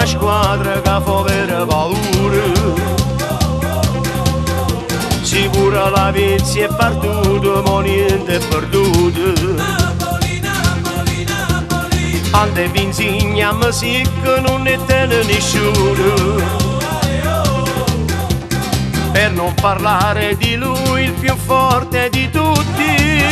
una squadra che fa avere paura. Sicura la pizza è partita, ma niente è perduto. Ante vi insegniamo sì che non ne tiene nessuno. Per non parlare di lui, il più forte di tutti.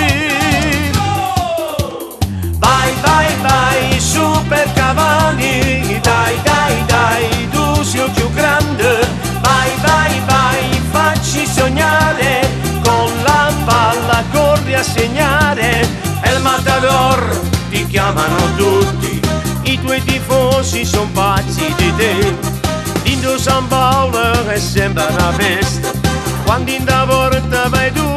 Vai, vai, vai, Super Cavani, dai, dai, dai, tu sei il più grande. Vai, vai, vai, facci sognare, con la palla corri a segnare. El Matador, ti chiamano tutti, i tuoi tifosi son pazzi di te. Dentro San Paolo è sempre una festa, quando in da porta vai tu.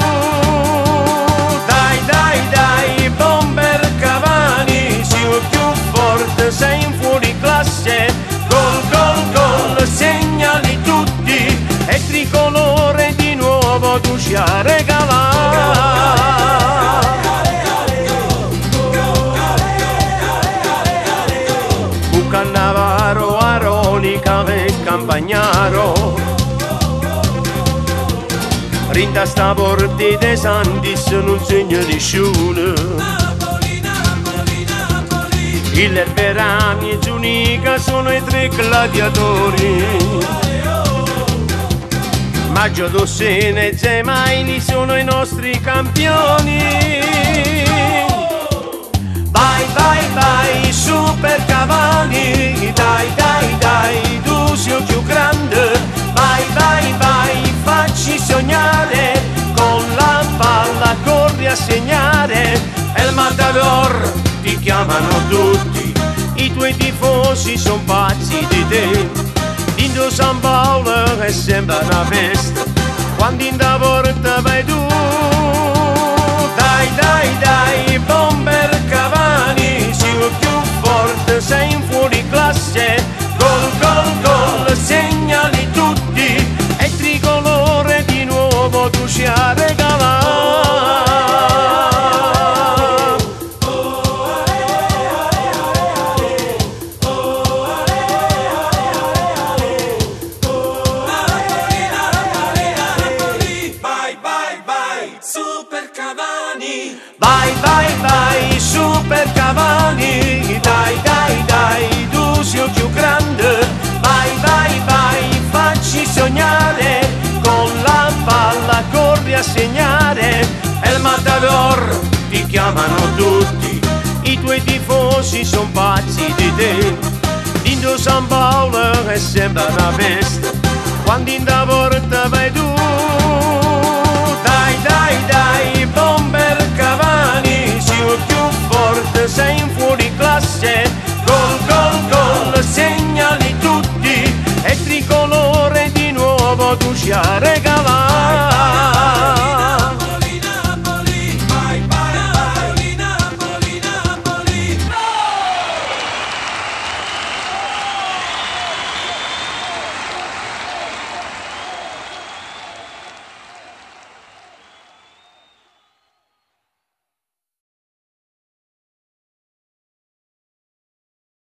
Dai, dai, dai, Bomber Cavani, sei il più forte, sei in fuori classe. Gol, gol, gol, segnali tutti, e tricolore di nuovo tu ci ha regalato. Cannavaro, Aronica e Campagnaro, rinda sta porti dei Santis non segna nessuno. Il Verani e Giunica sono i tre gladiatori, Maggio, Dossena e Gemaini sono i nostri campioni. Vai, vai, vai, Super Cavani, dai, dai, dai, tu sei il più grande. Vai, vai, vai, facci sognare, con la palla corri a segnare. El Matador, ti chiamano tutti, i tuoi tifosi son pazzi di te. Dentro San Paolo è sempre una festa, quando in da porta vai tu. Dai, dai, dai, Bomber Cavani, sei il più forte, sei in fuori classe. Gol, gol, gol, segnali tutti, e tricolore di nuovo tu ci ha regalato. Vai, vai, vai, Super Cavani, dai, dai, dai, tu sei il più grande. Vai, vai, vai, facci sognare, con la palla corri a segnare. El Matador, ti chiamano tutti, i tuoi tifosi son pazzi di te. Dentro San Paolo è sempre una festa, quando in da porta vai tu. Dai, dai, dai, Bomber Cavani, sei il più forte, sei in fuori classe. Gol, gol, gol, segnali tutti, e tricolore di nuovo tu ci ha regalato.